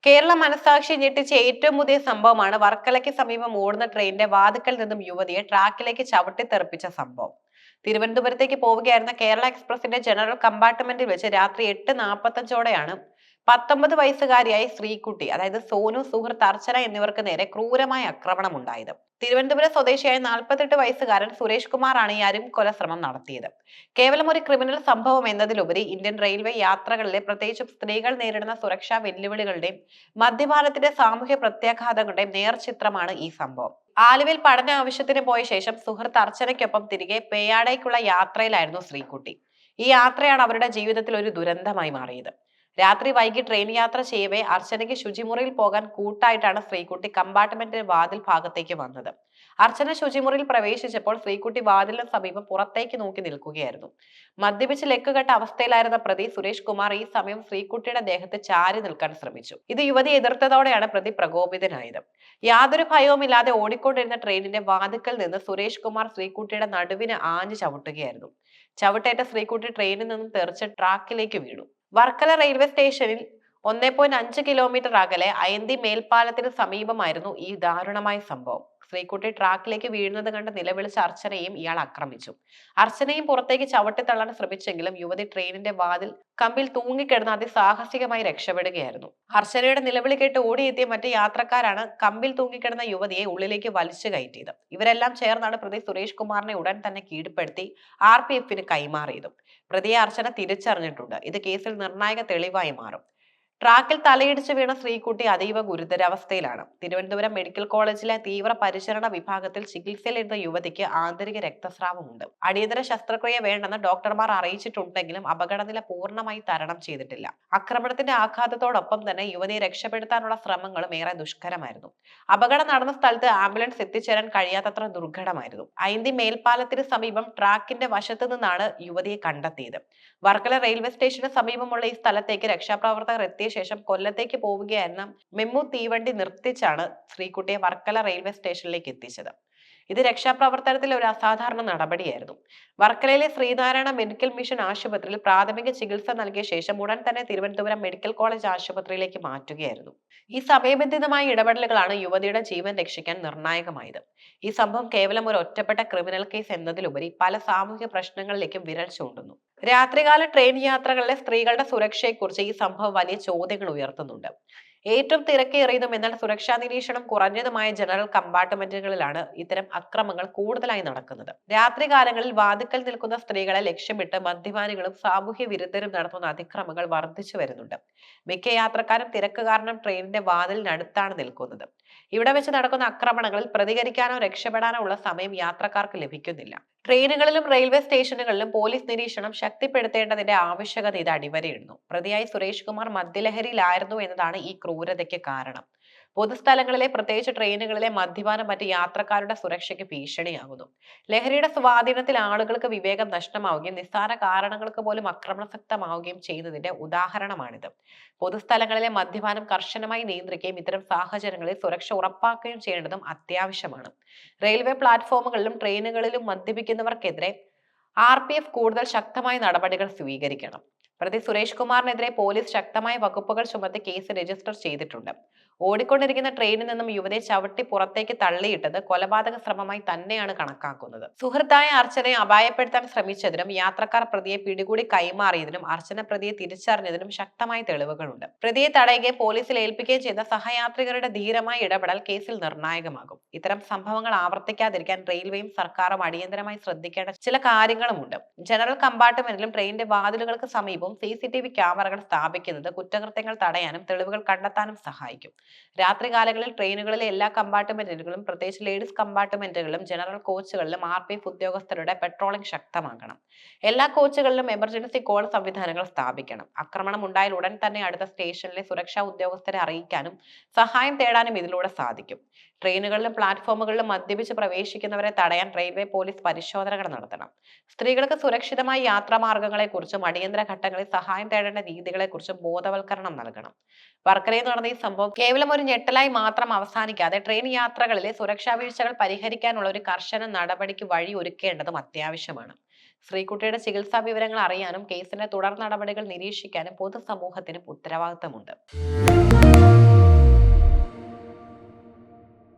കേരള മനസാക്ഷി ഞെട്ടിച്ച ഏറ്റവും പുതിയ സംഭവമാണ് വർക്കലയ്ക്ക് സമീപം ഓടുന്ന ട്രെയിനിന്റെ വാതിക്കൽ നിന്നും യുവതിയെ ട്രാക്കിലേക്ക് ചവിട്ടിത്തെറിപ്പിച്ച സംഭവം. തിരുവനന്തപുരത്തേക്ക് പോവുകയായിരുന്ന കേരള എക്സ്പ്രസിന്റെ ജനറൽ കമ്പാർട്ട്മെന്റിൽ വെച്ച് രാത്രി 8:45ഓടെയാണ് 19 വയസ്സുകാരിയായ ശ്രീകുട്ടി, അതായത് സോനു, സുഹൃത്ത് അർച്ചന എന്നിവർക്ക് നേരെ ക്രൂരമായ ആക്രമണം ഉണ്ടായത്. തിരുവനന്തപുരം സ്വദേശിയായ 48 വയസ്സുകാരൻ സുരേഷ് കുമാറാണ് ഈ കൊലശ്രമം നടത്തിയത്. കേവലം ഒരു ക്രിമിനൽ സംഭവം എന്നതിലുപരി ഇന്ത്യൻ റെയിൽവേ യാത്രകളിലെ പ്രത്യേകിച്ചും സ്ത്രീകൾ നേരിടുന്ന സുരക്ഷാ വെല്ലുവിളികളുടെയും മദ്യപാനത്തിന്റെ സാമൂഹ്യ പ്രത്യാഘാതങ്ങളുടെയും നേർചിത്രമാണ് ഈ സംഭവം. ആലുവയിൽ പഠന ആവശ്യത്തിന് പോയ ശേഷം സുഹൃത്ത് അർച്ചനയ്ക്കൊപ്പം തിരികെ പേയാടേക്കുള്ള യാത്രയിലായിരുന്നു ശ്രീകുട്ടി. ഈ യാത്രയാണ് അവരുടെ ജീവിതത്തിൽ ഒരു ദുരന്തമായി മാറിയത്. രാത്രി വൈകി ട്രെയിൻ യാത്ര ചെയ്യവേ അർച്ചനയ്ക്ക് ശുചിമുറിയിൽ പോകാൻ കൂട്ടായിട്ടാണ് ശ്രീകുട്ടി കമ്പാർട്ട്മെന്റിന്റെ വാതിൽ ഭാഗത്തേക്ക് വന്നത്. അർച്ചന ശുചിമുറിയിൽ പ്രവേശിച്ചപ്പോൾ ശ്രീകുട്ടി വാതിലിന് സമീപം പുറത്തേക്ക് നോക്കി നിൽക്കുകയായിരുന്നു. മദ്യപിച്ച് ലെക്കുകെട്ട അവസ്ഥയിലായിരുന്ന പ്രതി സുരേഷ് കുമാർ ഈ സമയം ശ്രീകുട്ടിയുടെ ദേഹത്ത് ചാരി നിൽക്കാൻ ശ്രമിച്ചു. ഇത് യുവതി എതിർത്തതോടെയാണ് പ്രതി പ്രകോപിതനായത്. യാതൊരു ഭയവുമില്ലാതെ ഓടിക്കൊണ്ടിരുന്ന ട്രെയിനിന്റെ വാതിക്കൽ നിന്ന് സുരേഷ് കുമാർ ശ്രീകുട്ടിയുടെ നടുവിന് ആഞ്ഞു ചവിട്ടുകയായിരുന്നു. ചവിട്ടേറ്റ ശ്രീകുട്ടി ട്രെയിനിൽ നിന്നും തെറിച്ച് ട്രാക്കിലേക്ക് വീണു. വർക്കല റെയിൽവേ സ്റ്റേഷനിൽ 1.5 കിലോമീറ്റർ അകലെ അയന്തി മേൽപ്പാലത്തിന് സമീപമായിരുന്നു ഈ ദാരുണമായ സംഭവം. ശ്രീകുട്ടി ട്രാക്കിലേക്ക് വീഴുന്നത് കണ്ട് നിലവിളിച്ച അർച്ചനയും ഇയാൾ ആക്രമിച്ചു. അർച്ചനയും പുറത്തേക്ക് ചവിട്ടിത്തള്ളാൻ ശ്രമിച്ചെങ്കിലും യുവതി ട്രെയിനിന്റെ വാതിൽ കമ്പിൽ തൂങ്ങിക്കിടന്ന് അതിസാഹസികമായി രക്ഷപ്പെടുകയായിരുന്നു. അർച്ചനയുടെ നിലവിളി കേട്ട് ഓടിയെത്തിയ മറ്റ് യാത്രക്കാരാണ് കമ്പിൽ തൂങ്ങിക്കിടന്ന യുവതിയെ ഉള്ളിലേക്ക് വലിച്ചു കയറ്റിയത്. ഇവരെല്ലാം ചേർന്നാണ് പ്രതി സുരേഷ് കുമാറിനെ ഉടൻ തന്നെ കീഴ്പ്പെടുത്തി RPFന് കൈമാറിയതും. പ്രതിയെ അർച്ചന തിരിച്ചറിഞ്ഞിട്ടുണ്ട്. ഇത് കേസിൽ നിർണായക തെളിവായി മാറും. ട്രാക്കിൽ തലയിടിച്ച് വീണ ശ്രീകുട്ടി അതീവ ഗുരുതരാവസ്ഥയിലാണ്. തിരുവനന്തപുരം മെഡിക്കൽ കോളേജിലെ തീവ്ര പരിചരണ വിഭാഗത്തിൽ ചികിത്സയിലിരുന്ന യുവതിക്ക് ആന്തരിക രക്തസ്രാവമുണ്ട്. അടിയന്തര ശസ്ത്രക്രിയ വേണ്ടെന്ന് ഡോക്ടർമാർ അറിയിച്ചിട്ടുണ്ടെങ്കിലും അപകടനില പൂർണ്ണമായി തരണം ചെയ്തിട്ടില്ല. ആക്രമണത്തിന്റെ ആഘാതത്തോടൊപ്പം തന്നെ യുവതിയെ രക്ഷപ്പെടുത്താനുള്ള ശ്രമങ്ങളും ഏറെ ദുഷ്കരമായിരുന്നു. അപകടം നടന്ന സ്ഥലത്ത് ആംബുലൻസ് എത്തിച്ചേരാൻ കഴിയാത്തത്ര ദുർഘടമായിരുന്നു. അയന്തി മേൽപ്പാലത്തിന് സമീപം ട്രാക്കിന്റെ വശത്തു നിന്നാണ് യുവതിയെ കണ്ടെത്തിയത്. വർക്കല റെയിൽവേ സ്റ്റേഷന് സമീപമുള്ള ഈ സ്ഥലത്തേക്ക് രക്ഷാപ്രവർത്തകർ എത്തിയ ശേഷം കൊല്ലത്തേക്ക് പോവുകയായിരുന്ന മെമ്മു തീവണ്ടി നിർത്തിച്ചാണ് ശ്രീകുട്ടിയെ വർക്കല റെയിൽവേ സ്റ്റേഷനിലേക്ക് എത്തിച്ചത്. ഇത് രക്ഷാപ്രവർത്തനത്തിൽ ഒരു അസാധാരണ നടപടിയായിരുന്നു. വർക്കലയിലെ ശ്രീനാരായണ മെഡിക്കൽ മിഷൻ ആശുപത്രിയിൽ പ്രാഥമിക ചികിത്സ നൽകിയ ശേഷം ഉടൻ തന്നെ തിരുവനന്തപുരം മെഡിക്കൽ കോളേജ് ആശുപത്രിയിലേക്ക് മാറ്റുകയായിരുന്നു. ഈ സമയബന്ധിതമായ ഇടപെടലുകളാണ് യുവതിയുടെ ജീവൻ രക്ഷിക്കാൻ നിർണായകമായത്. ഈ സംഭവം കേവലം ഒരു ഒറ്റപ്പെട്ട ക്രിമിനൽ കേസ് എന്നതിലുപരി പല സാമൂഹിക പ്രശ്നങ്ങളിലേക്കും വിരൽ ചൂണ്ടുന്നു. രാത്രികാല ട്രെയിൻ യാത്രകളിലെ സ്ത്രീകളുടെ സുരക്ഷയെക്കുറിച്ച് ഈ സംഭവം വലിയ ചോദ്യങ്ങൾ ഉയർത്തുന്നുണ്ട്. ഏറ്റവും തിരക്കേറിയതും എന്നാൽ സുരക്ഷാ നിരീക്ഷണം കുറഞ്ഞതുമായ ജനറൽ കമ്പാർട്ട്മെന്റുകളിലാണ് ഇത്തരം അക്രമങ്ങൾ കൂടുതലായി നടക്കുന്നത്. രാത്രികാലങ്ങളിൽ വാതിക്കൽ നിൽക്കുന്ന സ്ത്രീകളെ ലക്ഷ്യമിട്ട് മദ്യപാനികളും സാമൂഹ്യ വിരുദ്ധരും നടത്തുന്ന അതിക്രമങ്ങൾ വർദ്ധിച്ചു വരുന്നുണ്ട്. മിക്ക യാത്രക്കാരും തിരക്ക് കാരണം ട്രെയിനിന്റെ വാതിലിനടുത്താണ് നിൽക്കുന്നത്. ഇവിടെ വെച്ച് നടക്കുന്ന ആക്രമണങ്ങളിൽ പ്രതികരിക്കാനോ രക്ഷപ്പെടാനോ ഉള്ള സമയം യാത്രക്കാർക്ക് ലഭിക്കുന്നില്ല. ട്രെയിനുകളിലും റെയിൽവേ സ്റ്റേഷനുകളിലും പോലീസ് നിരീക്ഷണം ശക്തിപ്പെടുത്തേണ്ടതിന്റെ ആവശ്യകത ഇത് അടിവരയിടുന്നു. പ്രതിയായി സുരേഷ് കുമാർ മദ്യലഹരിയിലായിരുന്നു എന്നതാണ് ഈ ക്രൂരതയ്ക്ക് കാരണം. പൊതുസ്ഥലങ്ങളിലെ പ്രത്യേകിച്ച് ട്രെയിനുകളിലെ മദ്യപാനം മറ്റ് യാത്രക്കാരുടെ സുരക്ഷയ്ക്ക് ഭീഷണിയാകുന്നു. ലഹരിയുടെ സ്വാധീനത്തിൽ ആളുകൾക്ക് വിവേകം നഷ്ടമാവുകയും നിസ്സാര കാരണങ്ങൾക്ക് പോലും അക്രമാസക്തമാവുകയും ചെയ്യുന്നതിന്റെ ഉദാഹരണമാണിത്. പൊതുസ്ഥലങ്ങളിലെ മദ്യപാനം കർശനമായി നിയന്ത്രിക്കുകയും ഇത്തരം സാഹചര്യങ്ങളിൽ സുരക്ഷ ഉറപ്പാക്കുകയും ചെയ്യേണ്ടതും അത്യാവശ്യമാണ്. റെയിൽവേ പ്ലാറ്റ്ഫോമുകളിലും ട്രെയിനുകളിലും മദ്യപിക്കുന്നവർക്കെതിരെ RPF കൂടുതൽ ശക്തമായ നടപടികൾ സ്വീകരിക്കണം. പ്രതി സുരേഷ് കുമാറിനെതിരെ പോലീസ് ശക്തമായ വകുപ്പുകൾ ചുമത്തി കേസ് രജിസ്റ്റർ ചെയ്തിട്ടുണ്ട്. ഓടിക്കൊണ്ടിരിക്കുന്ന ട്രെയിനിൽ നിന്നും യുവതിയെ ചവിട്ടി പുറത്തേക്ക് തള്ളിയിട്ടത് കൊലപാതക ശ്രമമായി തന്നെയാണ് കണക്കാക്കുന്നത്. സുഹൃത്തായ അർച്ചനയെ അപായപ്പെടുത്താൻ ശ്രമിച്ചതിനും യാത്രക്കാർ പ്രതിയെ പിടികൂടി കൈമാറിയതിനും അർച്ചന പ്രതിയെ തിരിച്ചറിഞ്ഞതിനും ശക്തമായ തെളിവുകളുണ്ട്. പ്രതിയെ തടയുകയും പോലീസിൽ ഏൽപ്പിക്കുകയും ചെയ്ത സഹയാത്രികരുടെ ധീരമായ ഇടപെടൽ കേസിൽ നിർണായകമാകും. ഇത്തരം സംഭവങ്ങൾ ആവർത്തിക്കാതിരിക്കാൻ റെയിൽവേയും സർക്കാരും അടിയന്തരമായി ശ്രദ്ധിക്കേണ്ട ചില കാര്യങ്ങളുമുണ്ട്. ജനറൽ കമ്പാർട്ട്മെന്റിലും ട്രെയിനിന്റെ വാതിലുകൾക്ക് സമീപവും CCTV ക്യാമറകൾ സ്ഥാപിക്കുന്നത് കുറ്റകൃത്യങ്ങൾ തടയാനും തെളിവുകൾ കണ്ടെത്താനും സഹായിക്കും. രാത്രികാലങ്ങളിൽ ട്രെയിനുകളിലെ എല്ലാ കമ്പാർട്ട്മെന്റുകളിലും പ്രത്യേകിച്ച് ലേഡീസ് കമ്പാർട്ട്മെന്റുകളിലും ജനറൽ കോച്ചുകളിലും RPF ഉദ്യോഗസ്ഥരുടെ പെട്രോളിംഗ് ശക്തമാക്കണം. എല്ലാ കോച്ചുകളിലും എമർജൻസി കോൾ സംവിധാനങ്ങൾ സ്ഥാപിക്കണം. ആക്രമണം ഉണ്ടായാൽ ഉടൻ തന്നെ അടുത്ത സ്റ്റേഷനിലെ സുരക്ഷാ ഉദ്യോഗസ്ഥരെ അറിയിക്കാനും സഹായം തേടാനും ഇതിലൂടെ സാധിക്കും. ട്രെയിനുകളിലും പ്ലാറ്റ്ഫോമുകളിലും മദ്യപിച്ച് പ്രവേശിക്കുന്നവരെ തടയാൻ റെയിൽവേ പോലീസ് പരിശോധനകൾ നടത്തണം. സ്ത്രീകൾക്ക് സുരക്ഷിതമായ യാത്രാമാർഗങ്ങളെക്കുറിച്ചും അടിയന്തര ഘട്ടങ്ങളിൽ സഹായം തേടേണ്ട രീതികളെക്കുറിച്ചും ബോധവൽക്കരണം നൽകണം. വർക്കലയിൽ നടന്ന ഈ സംഭവം കേവലം ഒരു ഞെട്ടലായി മാത്രം അവസാനിക്കാതെ ട്രെയിൻ യാത്രകളിലെ സുരക്ഷാ വീഴ്ചകൾ പരിഹരിക്കാനുള്ള ഒരു കർശന നടപടിക്ക് വഴി ഒരുക്കേണ്ടതും അത്യാവശ്യമാണ്. ശ്രീകുട്ടിയുടെ ചികിത്സാ വിവരങ്ങൾ അറിയാനും കേസിന്റെ തുടർ നടപടികൾ നിരീക്ഷിക്കാനും പൊതുസമൂഹത്തിനും ഉത്തരവാദിത്തമുണ്ട്.